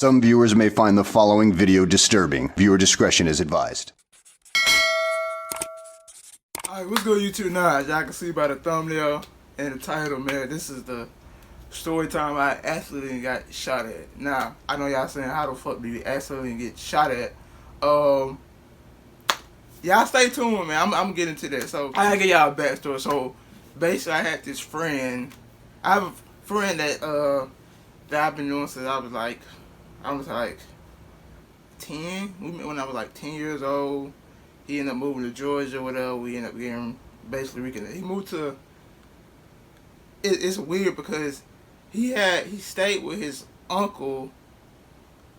Some viewers may find the following video disturbing. Viewer discretion is advised. Alright, what's good YouTube now? As y'all can see by the thumbnail and the title, man, this is the story time I accidentally got shot at. Now, I know y'all saying, how the fuck do you accidentally get shot at? Y'all stay tuned, man. I'm getting to that. So, I gotta give y'all a backstory. So, basically, I had this friend. I have a friend that I've been knowing since I was like 10. We met when I was like 10 years old. He ended up moving to Georgia or whatever. We ended up getting basically reconnected. He moved to, it's weird because he stayed with his uncle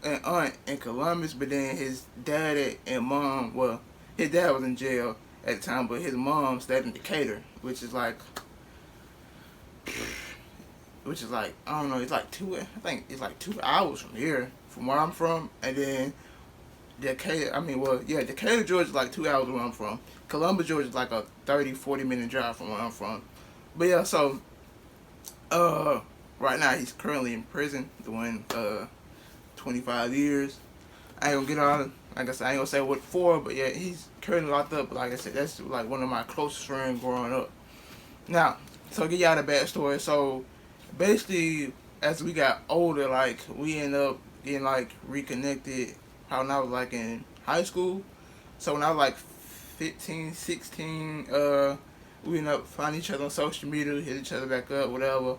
and aunt in Columbus, but then his dad and mom, well, his dad was in jail at the time, but his mom stayed in Decatur, which is like, I don't know, it's like I think it's like 2 hours from here, from where I'm from, and then Decatur, Decatur, Georgia is like 2 hours where I'm from. Columbus, Georgia is like a 30-40 minute drive from where I'm from. But yeah, so, right now he's currently in prison doing 25 years. I ain't gonna get on, like I said, I ain't gonna say what for, but yeah, he's currently locked up. But like I said, that's like one of my closest friends growing up. Now, so get y'all the backstory. So, basically, as we got older, like, we end up getting like reconnected when I was like in high school. So when I was like 15, 16, we ended up finding each other on social media, hit each other back up, whatever.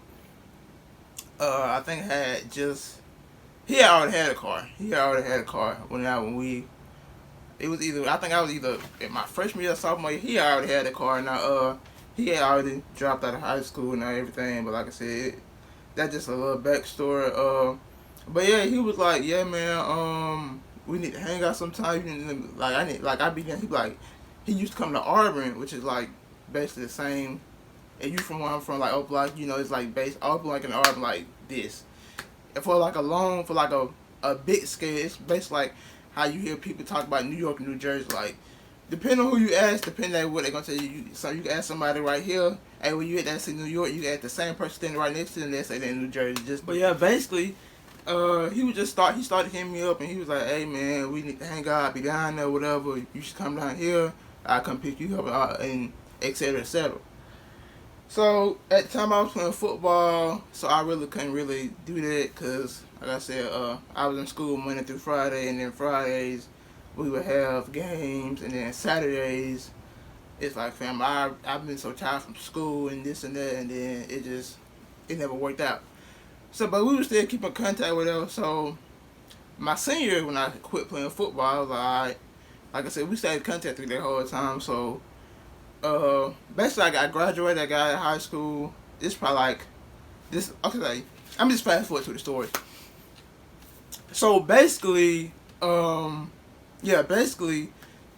I think he had already had a car. It was either, I think I was either in my freshman year or sophomore year, he already had a car. Now, he had already dropped out of high school and everything, but like I said, that's just a little backstory. But yeah, he was like, yeah, man, we need to hang out sometime. He used to come to Auburn, which is like basically the same. And you from where I'm from, like Oak, you know, it's like Auburn, like in Auburn, like this. And for like a big scale, it's basically like how you hear people talk about New York and New Jersey. Like, depending on who you ask, depending on what they're gonna tell you. So you can ask somebody right here, hey, when you at that say New York, you ask the same person standing right next to them, they say they're in New Jersey. But yeah, basically, he started hitting me up, and he was like, hey man, we need to hang out, be down there, whatever. You should come down here. I'll come pick you up, and et cetera, et cetera. So at the time I was playing football, so I really couldn't really do that because, like I said, I was in school Monday through Friday, and then Fridays we would have games, and then Saturdays it's like, fam, I've been so tired from school and this and that, and then it never worked out. So, but we were still keeping contact with them. So my senior year, when I quit playing football, I was like, alright. Like I said, we stayed in contact through that whole time. So, basically, I graduated. I got out of high school. It's probably like this. Okay, I'm just fast forward to the story. So basically,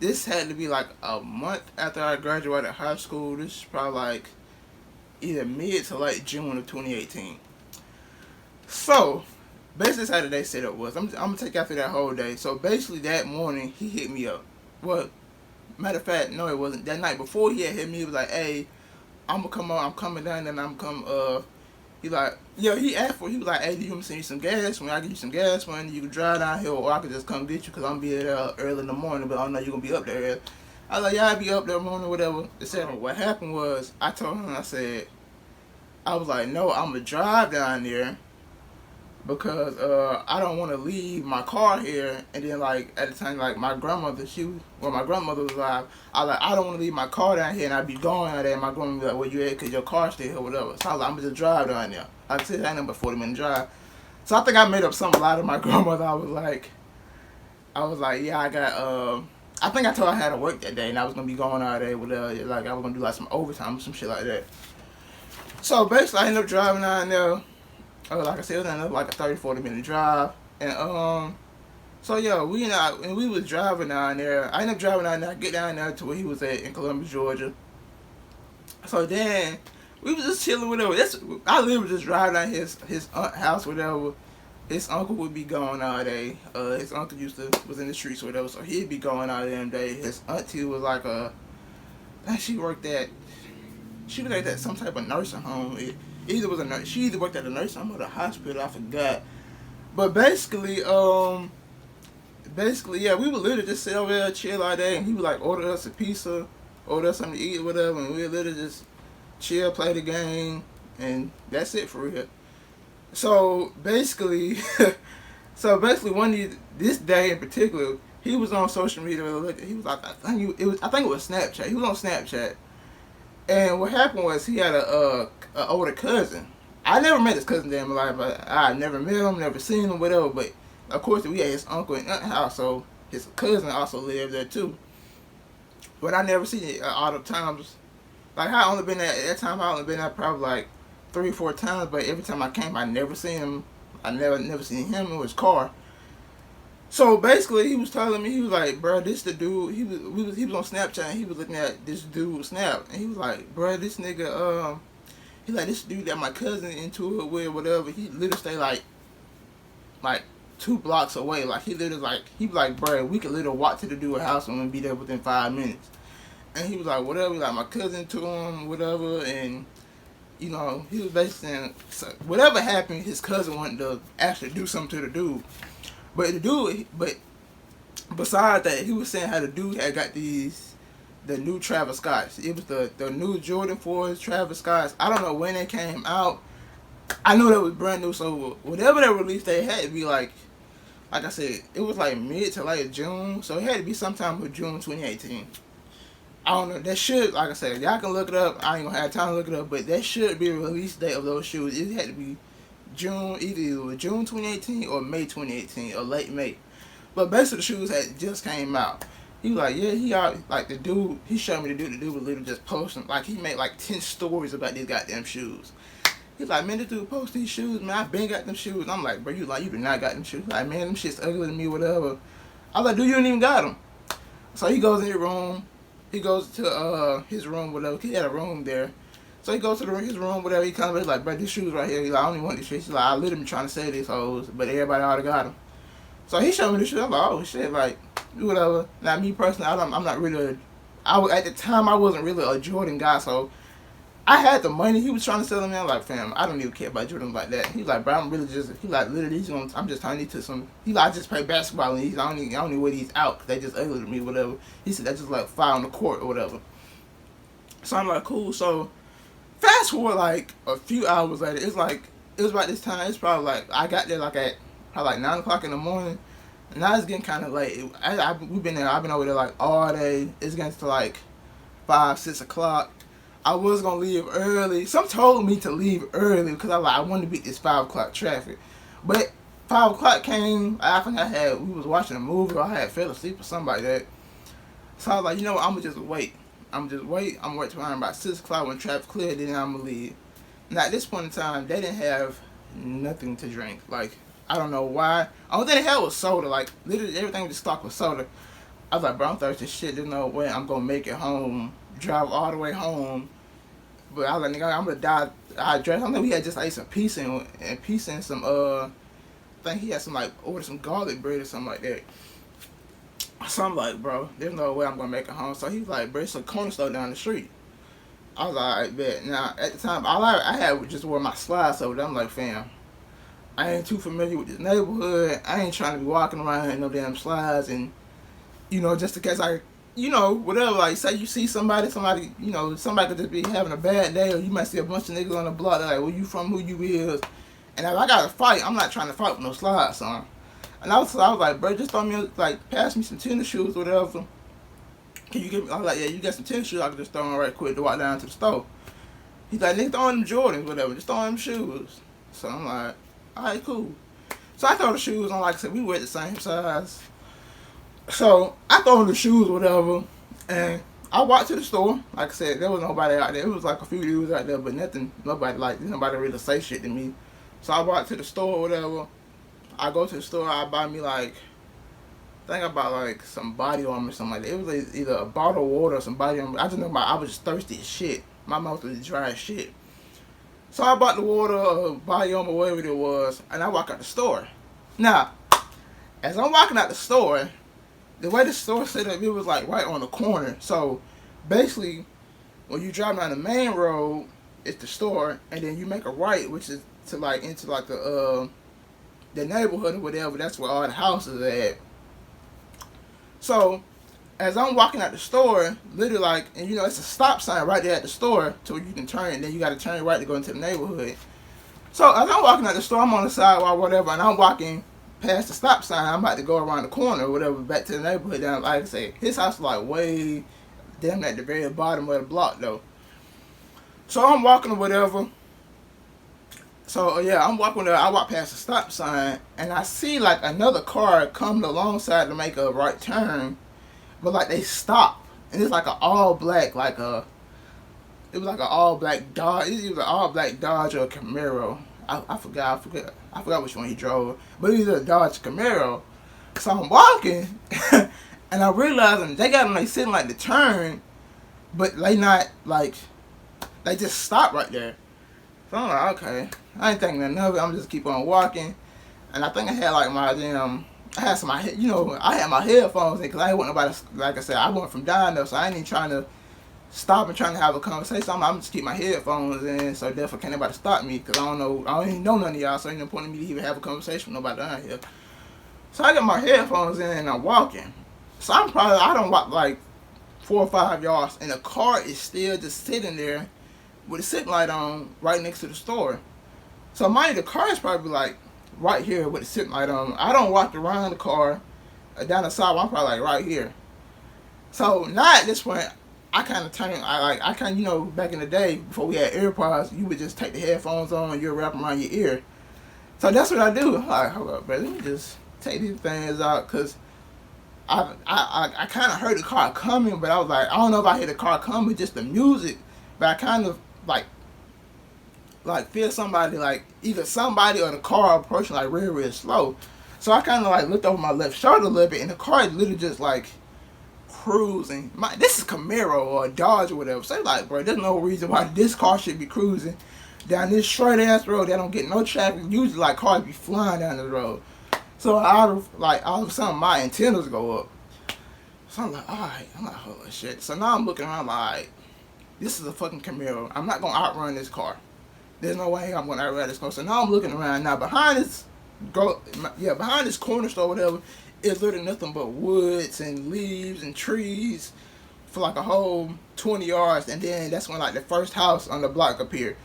this had to be like a month after I graduated high school. This is probably like either mid to late June of 2018. So, basically, how the day setup was. I'm gonna take you through that whole day. So basically, that morning he hit me up. Well, matter of fact, no, it wasn't. That night before he had hit me, he was like, "Hey, I'm coming down, and I'm come." He like, yeah, he asked for. He was like, "Hey, do you want me to send you some gas? When I give you some gas money, you can drive down here, or I could just come get you, cause I'm be there early in the morning. But I know you're gonna be up there early." I was like, "Yeah, I'll be up there morning, whatever." Etc. What happened was, I told him, I was like, "No, I'm gonna drive down there." Because I don't want to leave my car here, and then like at the time, like my grandmother was alive, I don't want to leave my car down here and I'd be going out there, and my grandmother be like, where you at, because your car still here, whatever. So I was like, I'm gonna just drive down there. Like I said, that ain't number 40-minute drive. So I think I made up some lie to my grandmother. I was like, yeah, I think I told her I had to work that day and I was gonna be going out there with like I was gonna do like some overtime or some shit like that. So basically I ended up driving down there. Like I said, it was like a 30-40 minute drive, and so yeah, we was driving down there. I ended up driving down there. I get down there to where he was at in Columbus, Georgia. So then we was just chilling, whatever. I literally just drive down his aunt's house, whatever. His uncle would be gone all day. His uncle was in the streets, or whatever, so he'd be going all them day. His auntie was like she worked at some type of nursing home. She either worked at a nursing home or the hospital, I forgot. But basically, yeah, we would literally just sit over there, chill all day, and he would like order us a pizza, order us something to eat, or whatever, and we would literally just chill, play the game, and that's it for real. So basically, this day in particular, he was on social media. He was like, I think it was Snapchat. He was on Snapchat, and what happened was he had a older cousin. I never met his cousin in my life. But I never met him, never seen him, whatever. But of course, we had his uncle and aunt house, so his cousin also lived there too. But I never seen it all the times. Like I only been there at that time. I only been there probably like 3 or 4 times. But every time I came, I never seen him. I never seen him or his car. So basically, he was telling me, he was like, bro, this the dude. He was on Snapchat and he was looking at this dude Snap, and he was like, bro, this nigga, he like this dude that my cousin into it with, whatever. He literally stay like 2 blocks away. Like he literally like he was like, bro, we could literally walk to the dude's house and be there within 5 minutes. And he was like, whatever, like my cousin to him, whatever, and you know, he was basically saying, so whatever happened, his cousin wanted to actually do something to the dude. But besides that, he was saying how the dude had got the new Travis Scotts. It was the new Jordan 4s Travis Scotts. I don't know when they came out. I know that was brand new, so whatever they released, they had to be like I said, it was like mid to late June, so it had to be sometime with June 2018. I don't know. That should, like I said, y'all can look it up. I ain't gonna have time to look it up, but that should be the release date of those shoes. It had to be either June 2018 or May 2018 or late May. But basically, the shoes had just came out. He was like, yeah, he out like the dude. He showed me the dude. The dude was literally just posting. Like he made like 10 stories about these goddamn shoes. He's like, man, this dude post these shoes, man. I been got them shoes. I'm like, bro, you do not got them shoes. Like, man, them shit's ugly to me, whatever. I was like, dude, you don't even got them. So he goes in your room. He goes to his room, whatever. He had a room there. So he goes to his room, whatever. He comes in, like, bro, these shoes right here. He's like, I don't even want these shoes. He's like, I literally been trying to sell these hoes, but everybody already got them. So he showed me the shoes. I'm like, oh shit, like, whatever. Now me personally, I'm not really. At the time I wasn't really a Jordan guy, so I had the money. He was trying to sell them. I'm like, fam, I don't even care about Jordan like that. He's like, bro, I'm really just. He like, literally, I'm just turning to some. He like, I just play basketball and I don't even wear these out because they just ugly to me, whatever. He said that's just like fire on the court or whatever. So I'm like, cool. So fast forward like a few hours later, it was about this time. It's probably like I got there like at probably like 9 o'clock in the morning. And now it's getting kind of late. We've been there. I've been over there like all day. It's getting to like 5, 6 o'clock. I was gonna leave early. Some told me to leave early because I wanted to beat this 5 o'clock traffic. But 5 o'clock came. I think we was watching a movie or I had fell asleep or something like that. So I was like, you know what, I'm gonna just wait. I'm gonna wait till around about 6 o'clock when traffic cleared, then I'm gonna leave. Now at this point in time, they didn't have nothing to drink. Like, I don't know why. Only thing they had was soda. Like, literally everything was just stocked with soda. I was like, bro, I'm thirsty as shit. There's no way I'm gonna make it home. Drive all the way home. But I was like, nigga, I'm gonna die hydrated. I think we had just ate some pizza and some I think he had some like ordered some garlic bread or something like that. So I'm like, bro, there's no way I'm gonna make it home. So he's like, bro, it's a corner store down the street. I was like, I bet. Now at the time, all I had was just wore my slides over there. I'm like, fam, I ain't too familiar with this neighborhood. I ain't trying to be walking around in no damn slides, and you know, just in case whatever, like, say you see somebody, somebody could just be having a bad day, or you might see a bunch of niggas on the block, they're like, where you from, who you is, and if I gotta fight, I'm not trying to fight with no slides on. And I was like, bro, just throw me, like, pass me some tennis shoes, whatever. Can you give me, I was like, yeah, you got some tennis shoes, I can just throw them right quick to walk down to the store. He's like, nigga, throw them Jordans, whatever, just throw them shoes. So I'm like, alright, cool. So I throw the shoes on, like I said, we were the same size. So I throw on the shoes, whatever, and I walked to the store. Like I said, there was nobody out there. It was like a few dudes out there, but nobody really say shit to me. So I walked to the store, whatever. I go to the store, I buy me I think I bought like some body armor or something like that. It was either a bottle of water or some body armor. I just know I was just thirsty as shit. My mouth was dry as shit. So I bought the water, body armor, whatever it was, and I walk out the store. Now, as I'm walking out the store, the way the store set up, it was like right on the corner. So basically, when you drive down the main road, it's the store, and then you make a right, which is to like into like the the neighborhood or whatever. That's where all the houses are at. So as I'm walking out the store, literally like, and you know, it's a stop sign right there at the store, so you can turn, and then you got to turn right to go into the neighborhood. So as I'm walking out the store, I'm on the sidewalk, whatever, and I'm walking past the stop sign. I'm about to go around the corner or whatever, back to the neighborhood. Down, like I say, his house is like way damn at the very bottom of the block though. So I'm walking or whatever. So yeah, I'm walking there. I walk past the stop sign, and I see like another car coming alongside to make a right turn, but like they stop, and it's like an all black, like a. It was like an all black Dodge. It was an all black Dodge or a Camaro. I forgot which one he drove, but it was a Dodge Camaro. So I'm walking, and I realized they got them like sitting like the turn, but they not like they just stopped right there. So I'm like, okay, I ain't thinking nothing of it. I'm just keep on walking, and I think I had like my I had some I had my headphones in because I ain't want nobody. Like I said, I went from down there, so I ain't even trying to stop and trying to have a conversation. I'm just keep my headphones in, so therefore can't nobody stop me because I don't even know none of y'all, so ain't no point in me to even have a conversation with nobody down here. So I got my headphones in and I'm walking. So I don't walk like 4 or 5 yards, and the car is still just sitting there with a sitting light on right next to the store. So mind you, the car is probably like right here with the sitting light on. I don't walk around the car down the sidewalk. I'm probably like right here. So now at this point, I kind of back in the day before we had AirPods, you would just take the headphones on and you'd wrap them around your ear. So that's what I do. I'm like, hold up, bro, let me just take these things out, because I kind of heard the car coming, but I was like, I don't know if I hear the car coming, just the music, but I kind of like feel somebody, like either somebody or the car approaching like real, real slow. So I kind of like looked over my left shoulder a little bit, and the car is literally just like cruising. This is Camaro or a Dodge or whatever. So like, bro, there's no reason why this car should be cruising down this straight ass road that don't get no traffic. Usually like cars be flying down the road. So all of a sudden my antennas go up. So I'm like, alright, I'm like, holy shit. So now I'm looking around like, this is a fucking Camaro. I'm not gonna outrun this car. There's no way I'm gonna outrun this car. So now I'm looking around. Now behind this corner store or whatever, it's literally nothing but woods and leaves and trees for like a whole 20 yards, and then that's when like the first house on the block appeared.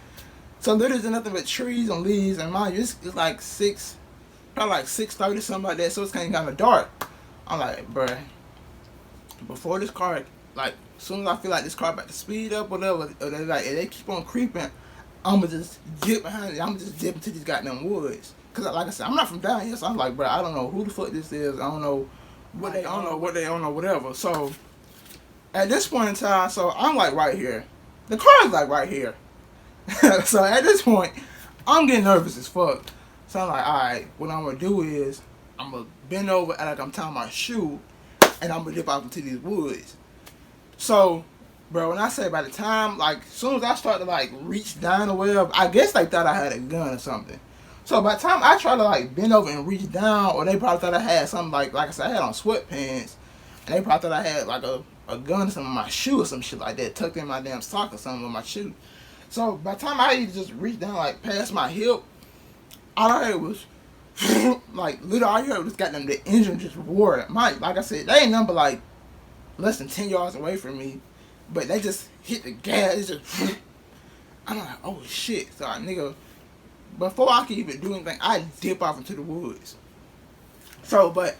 So literally there's nothing but trees and leaves, and mind you, it's like probably like 6:30, something like that, so it's kind of dark. I'm like, bruh, before this car, like, as soon as I feel like this car about to speed up or whatever, or they keep on creeping, I'ma just get behind it. I'ma just dip into these goddamn woods. Cause like I said, I'm not from down here, so I'm like, bro, I don't know who the fuck this is. I don't know what they own or whatever. So at this point in time, so I'm like right here. The car is like right here. So at this point, I'm getting nervous as fuck. So I'm like, alright, what I'm gonna do is I'm gonna bend over and like I'm tying my shoe, and I'm gonna dip out into these woods. So, bro, when I say by the time, like, as soon as I start to like reach down or whatever, I guess they thought I had a gun or something. So by the time I try to like bend over and reach down, or they probably thought I had something like I said, I had on sweatpants, and they probably thought I had like a gun or something in my shoe or some shit like that, tucked in my damn sock or something with my shoe. So by the time I just reached down like past my hip, all I heard was like literally all I heard was goddamn the engine just roaring. Like I said, they ain't number like less than 10 yards away from me, but they just hit the gas. It's just I'm like, oh shit. So nigga, before I can even do anything, I dip off into the woods. So, but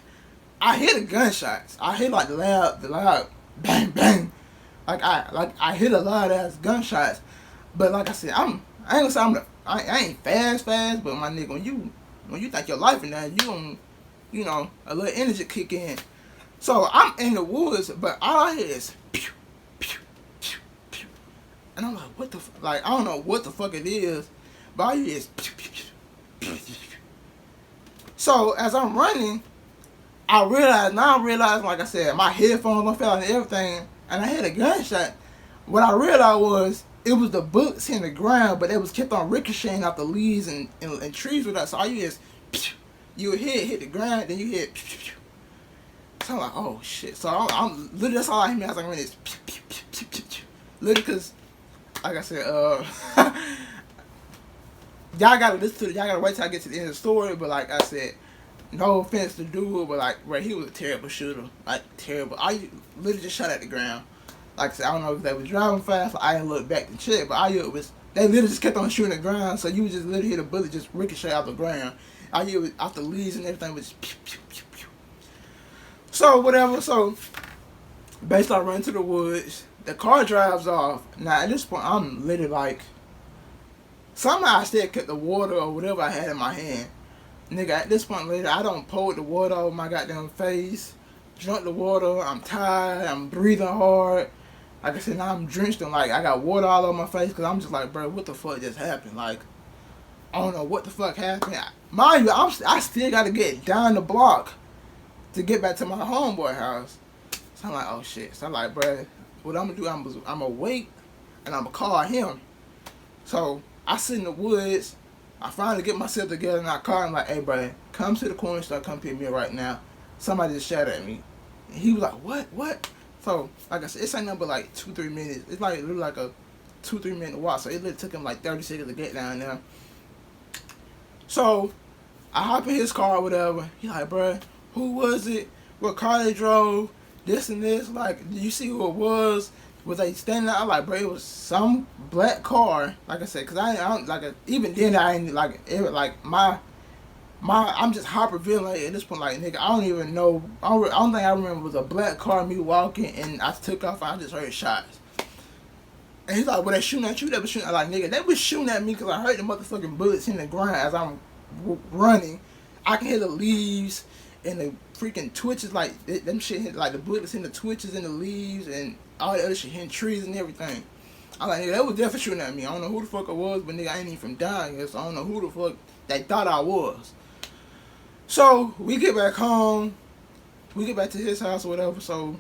I hear the gunshots. I hear like the loud bang bang. I hit a lot of ass gunshots. But like I said, I ain't gonna say I ain't fast, but my nigga, when you think your life in that, you know, a little energy kick in. So I'm in the woods, but all I hear is pew, pew, pew, pew. And I'm like, what the like I don't know what the fuck it is, but all I hear is pew, pew, pew, pew, pew. So as I'm running, I realize, like I said, my headphones don't fell out and everything, and I heard a gunshot. What I realized was it was the bullets hitting the ground, but it was kept on ricocheting out the leaves and trees with us. So all you hear is you hit the ground, then you hear. So I'm like, oh shit. So I'm literally, that's all I hear as I run is literally, because like I said, y'all gotta listen to it. Y'all gotta wait till I get to the end of the story. But like I said, no offense to dude, but like, bro, he was a terrible shooter. Like, terrible. I literally just shot at the ground. Like I said, I don't know if they was driving fast. I didn't look back to check, but they literally just kept on shooting the ground. So you would just literally hit a bullet just ricochet off the ground. All you was off the leaves and everything was just pew, pew, pew, pew. So whatever. So basically, I run to the woods. The car drives off. Now at this point, I'm literally like, somehow I still kept the water or whatever I had in my hand. Nigga, at this point later, I don't pour the water over my goddamn face. Drunk the water. I'm tired. I'm breathing hard. Like I said, now I'm drenched and like I got water all over my face because I'm just like, bro, what the fuck just happened? Like, I don't know what the fuck happened. Mind you, I still got to get down the block to get back to my homeboy house. So I'm like, oh shit. So I'm like, bro, what I'm gonna do? I'm gonna wait and I'm gonna call him. So I sit in the woods. I finally get myself together and I call him like, hey, bro, come to the corner store, come pick me up right now. Somebody just shot at me. And he was like, what? So, like I said, it's ain't nothing but like 2-3 minutes. It's like literally like a 2-3 minute walk. So it literally took him like 30 seconds to get down there. So I hop in his car or whatever. He like, bro, who was it? What car they drove? This and this. Like, did you see who it was? Was they standing out? I'm like, bro, it was some black car. Like I said, cause I don't like even then I ain't like it. Like I'm just hyperventilating at this point. Like, nigga, I don't even know. I don't think I remember. It was a black car, me walking, and I took off. And I just heard shots. And he's like, "Well, they shooting at you? They was shooting." I'm like, nigga, they was shooting at me because I heard the motherfucking bullets in the ground as I'm running. I can hear the leaves and the freaking twitches. Like them shit hit, like the bullets in the twitches and the leaves and all the other shit hitting trees and everything. I'm like, nigga, they was definitely shooting at me. I don't know who the fuck it was, but nigga, I ain't even from down here, so I don't know who the fuck they thought I was. So, we get back home, we get back to his house or whatever, so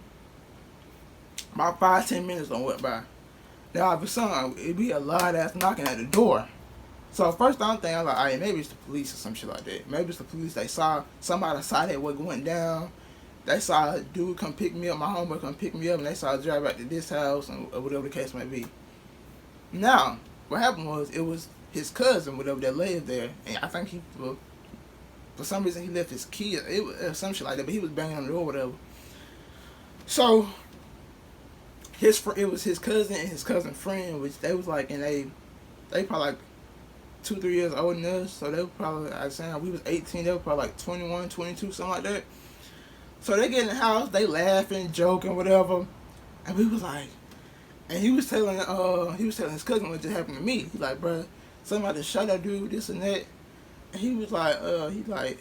about 5-10 minutes don't went by. Now, all of a sudden, it be a loud ass knocking at the door. So, first I'm thinking, I'm like, alright, maybe it's the police or some shit like that. Maybe it's the police, they saw, somebody saw that what went down. They saw a dude come pick me up, my homeboy come pick me up, and they saw a drive back to this house, or whatever the case may be. Now, what happened was, it was his cousin, whatever, that lived there, and I think he, well, for some reason, he left his key. It was some shit like that, but he was banging on the door, or whatever. So, it was his cousin and his cousin friend, which they was like, and they probably like 2-3 years older than us. So they were probably, I saying we was 18, they were probably like 21, 22, something like that. So they get in the house, they laughing, joking, whatever, and we was like, and he was telling his cousin what just happened to me. He like, bro, somebody shot that dude, this and that. And he was like,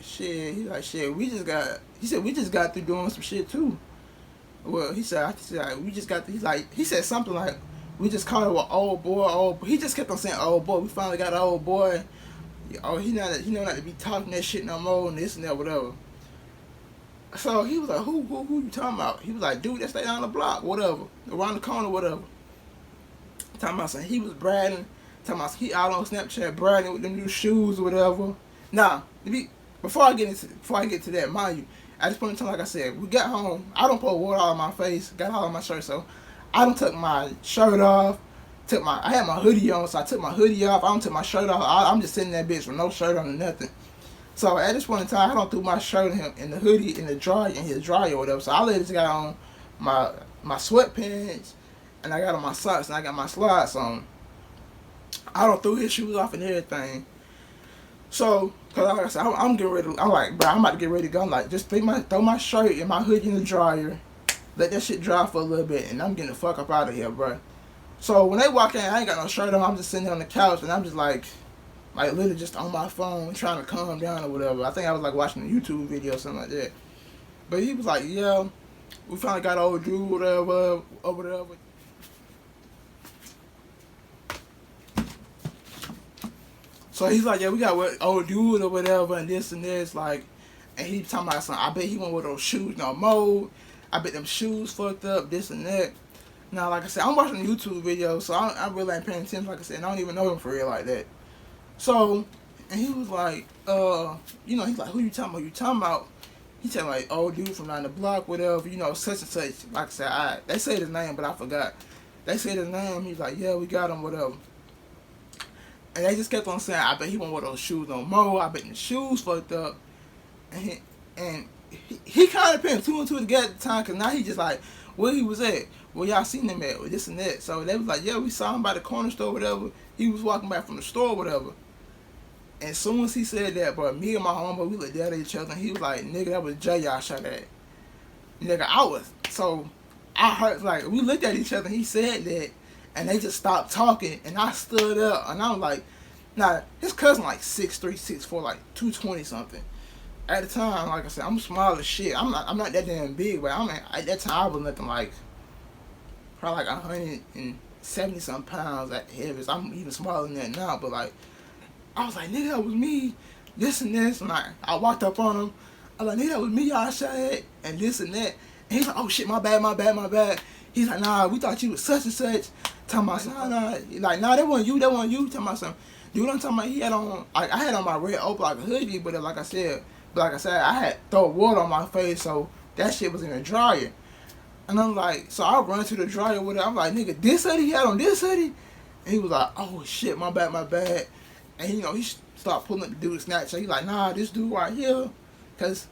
shit, we just got through doing some shit too. Well, he said, we just got, he said something like, we just called him an old boy, he just kept on saying old boy, we finally got an old boy. Oh, he know not to be talking that shit no more and this and that, whatever. So he was like, who you talking about? He was like, dude, that stay down the block, whatever, around the corner, whatever. Talking about something, he was bragging. Talking about he out on Snapchat bragging with them new shoes or whatever. Now, before I get to that, mind you, at this point in time, like I said, we got home. I don't put water all on my face, got all on my shirt, so I done took my shirt off. I had my hoodie on, so I took my hoodie off. I don't took my shirt off. I'm just sitting in that bitch with no shirt on or nothing. So at this point in time, I don't threw my shirt in the hoodie in his dryer or whatever. So I just got on my sweatpants and I got on my socks and I got my slides on. I don't threw his shoes off and everything. So, cause like I said, I'm getting ready. I'm like, bro, I'm about to get ready to go. I'm like, just throw my shirt and my hoodie in the dryer, let that shit dry for a little bit, and I'm getting the fuck up out of here, bro. So when they walk in, I ain't got no shirt on. I'm just sitting there on the couch and I'm just like literally just on my phone trying to calm down or whatever. I think I was like watching a YouTube video or something like that. But he was like, yeah, we finally got old dude, whatever, or whatever. So he's like, yeah, we got what old dude or whatever, and this and this, like, and he talking about something. I bet he won't wear those shoes no more. I bet them shoes fucked up, this and that. Now, like I said, I'm watching a YouTube video, so I really ain't paying attention. Like I said, and I don't even know him for real like that. So, and he was like, he's like, who you talking about? You talking about? He said like, old dude from down the block, whatever, such and such. Like I said, they said his name, but I forgot. They said his name. He's like, yeah, we got him, whatever. And they just kept on saying, I bet he won't wear those shoes no more. I bet the shoes fucked up. And he kind of put two and two together at the time, because now he just like, where he was at, where y'all seen him at, or this and that. So they was like, yeah, we saw him by the corner store, whatever. He was walking back from the store, whatever. And as soon as he said that, bro, me and my homeboy, we looked at each other, and he was like, nigga, that was Jay y'all shot at. Nigga, I heard, like, we looked at each other, and he said that, and they just stopped talking, and I stood up, and I was like, nah, his cousin like 6'3", 6'4", like 220 something. At the time, like I said, I'm small as shit. I'm not that damn big, but at that time I was nothing like probably like 170 some pounds at the heaviest. I'm even smaller than that now, but like I was like, nigga, that was me, this and this, and I walked up on him. I was like, nigga, that was me, y'all shot at, and this and that. And he's like, oh shit, my bad. He's like, nah, we thought you was such and such. Talking about something, nah. Like, nah, that wasn't you. Talking about something. Dude, I'm talking about, he had on, I had on my red Opal like a hoodie, but like I said, I had throw water on my face, so that shit was in the dryer. And I'm like, so I run to the dryer with it. I'm like, nigga, this hoodie, he had on this hoodie? And he was like, oh shit, my bad. And you know, he started pulling up the dude's Snapchat. He's like, nah, this dude right here. Because,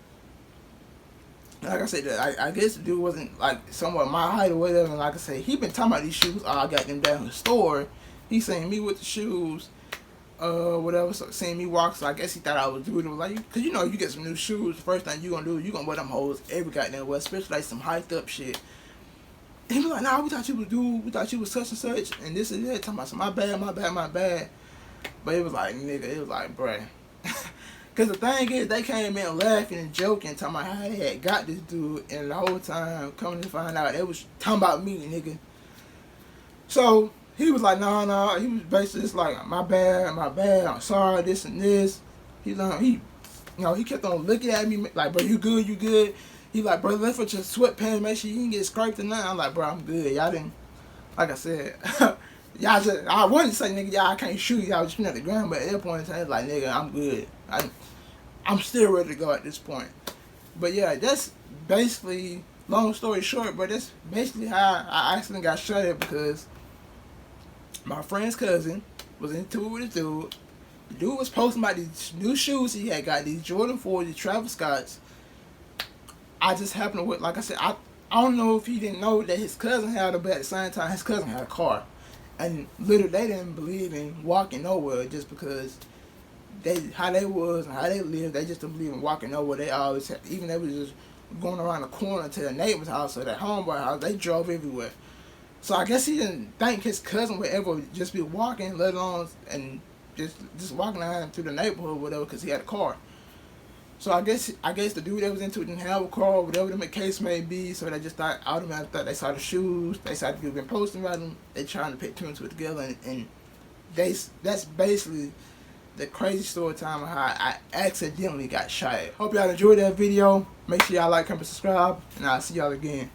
like I said, I guess the dude wasn't like somewhat my height or whatever. And like I said, he been talking about these shoes. I got them down in the store. He seen me with the shoes. Whatever, so seeing me walk, so I guess he thought I was doing it, like, cause you know, you get some new shoes, the first thing you gonna do, you gonna wear them hoes every goddamn way, especially like some hyped up shit. And he was like, nah, we thought you was dude, we thought you was such and such, and this and that, talking about some, my bad. But it was like, nigga, it was like, bruh. Cause the thing is, they came in laughing and joking, talking about how they had got this dude, and the whole time, coming to find out, they was talking about me, nigga. So, he was like, nah, he was basically just like, my bad, I'm sorry, this and this. He kept on looking at me like, bro, you good? He like, bro, lift up your sweatpants, make sure you didn't get scraped or nothing. I'm like, bro, I'm good. Y'all didn't, like I said, y'all just, I wanted to say, nigga, y'all can't shoot, y'all was shooting at the ground, but at that point in time, like, nigga, I'm good. I'm still ready to go at this point. But yeah, that's basically, long story short, but that's basically how I accidentally got shot at, because my friend's cousin was into it with this dude. The dude was posting about these new shoes he had got, these Jordan 4, these Travis Scotts. I just happened to, like I said, I don't know if he didn't know that his cousin had it, but at the same time, his cousin had a car. And literally, they didn't believe in walking nowhere just because how they was and how they lived. They just didn't believe in walking nowhere. They always had, even they was just going around the corner to their neighbor's house or their homeboy house. They drove everywhere. So I guess he didn't think his cousin would ever just be walking, let alone and just walking around through the neighborhood or whatever, because he had a car. So I guess the dude that was into it didn't have a car, whatever the case may be. So they just automatically thought they saw the shoes, they saw the dude been posting about them. They trying to put two and two together, and that's basically the crazy story time of how I accidentally got shot at. Hope y'all enjoyed that video. Make sure y'all like, comment, subscribe, and I'll see y'all again.